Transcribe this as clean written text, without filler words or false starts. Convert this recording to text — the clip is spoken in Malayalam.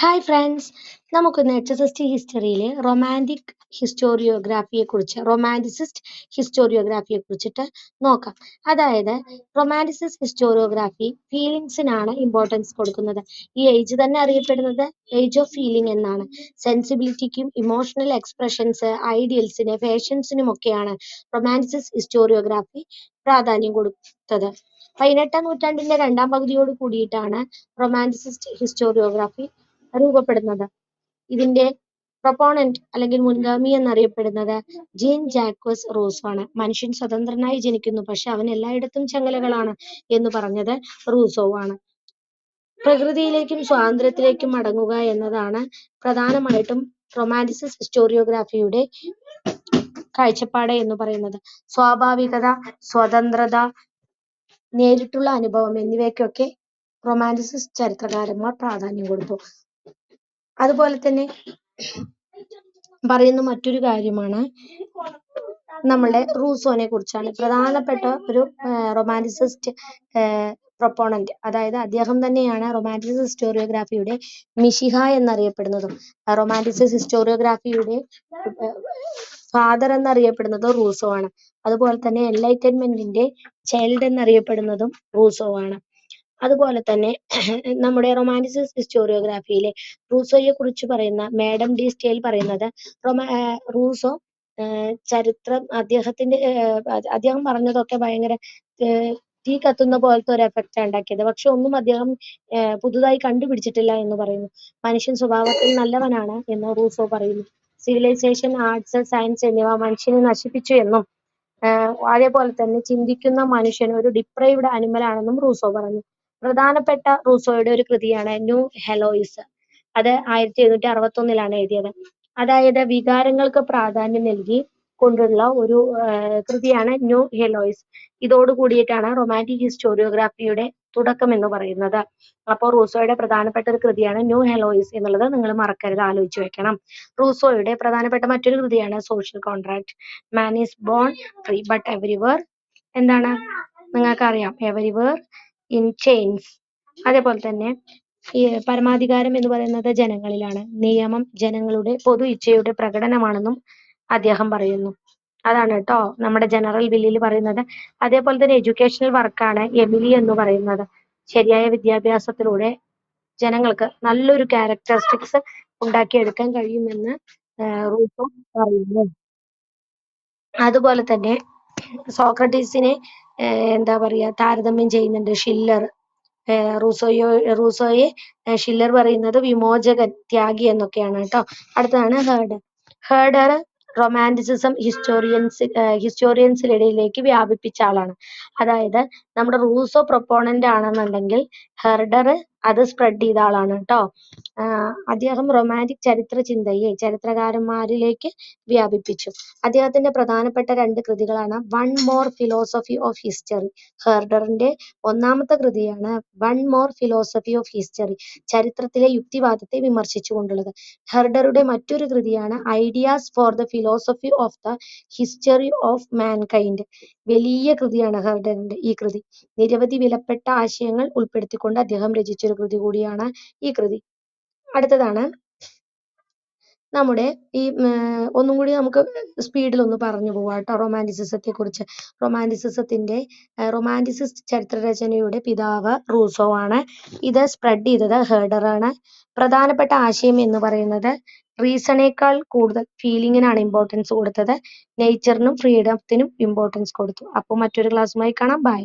ഹായ് ഫ്രണ്ട്സ്, നമുക്കിന്ന് HSST ഹിസ്റ്ററിയിലെ റൊമാൻറ്റിസിസ്റ്റ് ഹിസ്റ്റോറിയോഗ്രാഫിയെ കുറിച്ചിട്ട് അതായത് റൊമാൻറ്റിസിസ്റ്റ് ഹിസ്റ്റോറിയോഗ്രാഫി ഫീലിങ്സിനാണ് ഇമ്പോർട്ടൻസ് കൊടുക്കുന്നത്. ഈ ഏജ് തന്നെ അറിയപ്പെടുന്നത് ഏജ് ഓഫ് ഫീലിംഗ് എന്നാണ്. സെൻസിബിലിറ്റിക്കും ഇമോഷണൽ എക്സ്പ്രഷൻസ്, ഐഡിയൽസിന്, ഫാഷൻസിനുമൊക്കെയാണ് റൊമാൻറ്റിസിസ്റ്റ് ഹിസ്റ്റോറിയോഗ്രാഫി പ്രാധാന്യം കൊടുത്തത്. 18ാം നൂറ്റാണ്ടിന്റെ രണ്ടാം പകുതിയോട് കൂടിയിട്ടാണ് റൊമാൻറ്റിസിസ്റ്റ് ഹിസ്റ്റോറിയോഗ്രാഫി രൂപപ്പെടുന്നത്. ഇതിന്റെ പ്രൊപ്പോണന്റ് അല്ലെങ്കിൽ മുൻഗാമി എന്നറിയപ്പെടുന്നത് ജീൻ ജാക്വസ് റൂസോ ആണ്. മനുഷ്യൻ സ്വതന്ത്രനായി ജനിക്കുന്നു, പക്ഷെ അവൻ എല്ലായിടത്തും ചങ്ങലകളാണ് എന്ന് പറഞ്ഞത് റൂസോ ആണ്. പ്രകൃതിയിലേക്കും സ്വാതന്ത്ര്യത്തിലേക്കും മടങ്ങുക എന്നതാണ് പ്രധാനമായിട്ടും റൊമാൻറ്റിസിസ്റ്റ് ഹിസ്റ്റോറിയോഗ്രാഫിയുടെ കാഴ്ചപ്പാട് എന്ന് പറയുന്നത്. സ്വാഭാവികത, സ്വതന്ത്രത, നേരിട്ടുള്ള അനുഭവം എന്നിവയ്ക്കൊക്കെ റൊമാൻറ്റിസിസ്റ്റ് ചരിത്രകാരന്മാർ പ്രാധാന്യം കൊടുത്തു. അതുപോലെ തന്നെ പറയുന്ന മറ്റൊരു കാര്യമാണ് നമ്മളുടെ റൂസോനെ കുറിച്ചാണ്. പ്രധാനപ്പെട്ട ഒരു റൊമാൻറ്റിസിസ്റ്റ് പ്രൊപ്പോണന്റ്, അതായത് അദ്ദേഹം തന്നെയാണ് റൊമാൻറ്റിസിസ്റ്റ് ഹിസ്റ്റോറിയോഗ്രാഫിയുടെ മിശിഹ എന്നറിയപ്പെടുന്നതും റൊമാൻറ്റിസിസ്റ്റ് ഹിസ്റ്റോറിയോഗ്രാഫിയുടെ ഫാദർ എന്നറിയപ്പെടുന്നത് റൂസോ ആണ്. അതുപോലെ തന്നെ എൻലൈറ്റൻമെന്റിന്റെ ചൈൽഡ് എന്നറിയപ്പെടുന്നതും റൂസോ ആണ്. അതുപോലെ തന്നെ നമ്മുടെ റൊമാൻറ്റിസിസ്റ്റ് ഹിസ്റ്റോറിയോഗ്രാഫിയിലെ റൂസോയെ കുറിച്ച് പറയുന്ന മാഡം ഡി സ്റ്റേൽ പറയുന്നത് റൂസോ ചരിത്രം അദ്ദേഹം പറഞ്ഞതൊക്കെ ഭയങ്കര തീ കത്തുന്ന പോലത്തെ ഒരു എഫക്റ്റാണ് ഉണ്ടാക്കിയത്. പക്ഷെ ഒന്നും അദ്ദേഹം പുതുതായി കണ്ടുപിടിച്ചിട്ടില്ല എന്ന് പറയുന്നു. മനുഷ്യൻ സ്വഭാവത്തിൽ നല്ലവനാണ് എന്ന് റൂസോ പറയുന്നു. സിവിലൈസേഷൻ, ആർട്സ്, സയൻസ് എന്നിവ മനുഷ്യനെ നശിപ്പിച്ചു എന്നും അതേപോലെ തന്നെ ചിന്തിക്കുന്ന മനുഷ്യൻ ഒരു ഡിപ്രൈവ്ഡ് അനിമൽ ആണെന്നും റൂസോ പറഞ്ഞു. പ്രധാനപ്പെട്ട റൂസോയുടെ ഒരു കൃതിയാണ് ന്യൂ ഹെലോയിസ്. അത് 1761 എഴുതിയത്. അതായത് വികാരങ്ങൾക്ക് പ്രാധാന്യം നൽകി കൊണ്ടുള്ള ഒരു കൃതിയാണ് ന്യൂ ഹെലോയിസ്. ഇതോട് കൂടിയിട്ടാണ് റൊമാൻറ്റിക് ഹിസ്റ്റോറിയോഗ്രാഫിയുടെ തുടക്കം എന്ന് പറയുന്നത്. അപ്പോൾ റൂസോയുടെ പ്രധാനപ്പെട്ട ഒരു കൃതിയാണ് ന്യൂ ഹെലോയിസ് എന്നുള്ളത് നിങ്ങൾ മറക്കരുത്, ആലോചിച്ച് വെക്കണം. റൂസോയുടെ പ്രധാനപ്പെട്ട മറ്റൊരു കൃതിയാണ് social contract. Man is bone free but everywhere എന്താണ് നിങ്ങൾക്കറിയാം, എവരിവെയർ ഇൻ ചെയിൻസ്. അതേപോലെ തന്നെ ഈ പരമാധികാരം എന്ന് പറയുന്നത് ജനങ്ങളിലാണ്. നിയമം ജനങ്ങളുടെ പൊതു ഇച്ഛയുടെ പ്രകടനമാണെന്നും അദ്ദേഹം പറയുന്നു. അതാണ് കേട്ടോ നമ്മുടെ ജനറൽ വില്ലിൽ പറയുന്നത്. അതേപോലെ തന്നെ എഡ്യൂക്കേഷണൽ വർക്കാണ് എമിലി എന്ന് പറയുന്നത്. ശരിയായ വിദ്യാഭ്യാസത്തിലൂടെ ജനങ്ങൾക്ക് നല്ലൊരു ക്യാരക്ടറിസ്റ്റിക്സ് ഉണ്ടാക്കിയെടുക്കാൻ കഴിയുമെന്ന് റൂസോ പറയുന്നു. അതുപോലെ തന്നെ സോക്രട്ടീസിനെ എന്താ പറയാ താരതമ്യം ചെയ്യുന്നുണ്ട് ഷില്ലർ. റൂസോയെ ഷില്ലർ പറയുന്നത് വിമോചകൻ, ത്യാഗി എന്നൊക്കെയാണ് കേട്ടോ. അടുത്തതാണ് ഹേർഡർ റൊമാൻറ്റിസിസം ഹിസ്റ്റോറിയൻസിനിടയിലേക്ക് വ്യാപിപ്പിച്ച ആളാണ്. അതായത് നമ്മുടെ റൂസോ പ്രൊപ്പോണന്റ് ആണെന്നുണ്ടെങ്കിൽ ഹെർഡർ അത് സ്പ്രെഡ് ചെയ്ത ആളാണ് കേട്ടോ. അദ്ദേഹം റൊമാൻറ്റിക് ചരിത്ര ചിന്തയെ ചരിത്രകാരന്മാരിലേക്ക് വ്യാപിപ്പിച്ചു. അദ്ദേഹത്തിന്റെ പ്രധാനപ്പെട്ട 2 കൃതികളാണ് one more philosophy of history. ഹെർഡറിന്റെ ഒന്നാമത്തെ കൃതിയാണ് one more philosophy of history, ചരിത്രത്തിലെ യുക്തിവാദത്തെ വിമർശിച്ചുകൊണ്ടുള്ളത്. ഹെർഡറുടെ മറ്റൊരു കൃതിയാണ് ideas for the philosophy of the history of mankind. വലിയ കൃതിയാണ് ഹെർഡറിന്റെ ഈ കൃതി. നിരവധി വിലപ്പെട്ട ആശയങ്ങൾ ഉൾപ്പെടുത്തിക്കൊണ്ട് അദ്ദേഹം രചിച്ചൊരു കൃതി കൂടിയാണ് ഈ കൃതി. അടുത്തതാണ് നമ്മുടെ ഈ ഒന്നും കൂടി നമുക്ക് സ്പീഡിൽ ഒന്ന് പറഞ്ഞു പോവാം കേട്ടോ റൊമാൻറ്റിസിസത്തെ കുറിച്ച്. റൊമാൻറ്റിസിസ്റ്റ് ചരിത്രരചനയുടെ പിതാവ് റൂസോ ആണ്. ഇത് സ്പ്രെഡ് ചെയ്തത് ഹെർഡർ ആണ്. പ്രധാനപ്പെട്ട ആശയം എന്ന് പറയുന്നത് റീസണേക്കാൾ കൂടുതൽ ഫീലിങ്ങിനാണ് ഇമ്പോർട്ടൻസ് കൊടുത്തത്. നേച്ചറിനും ഫ്രീഡത്തിനും ഇമ്പോർട്ടൻസ് കൊടുത്തു. അപ്പോൾ മറ്റൊരു ക്ലാസ്സുമായി കാണാം. ബൈ.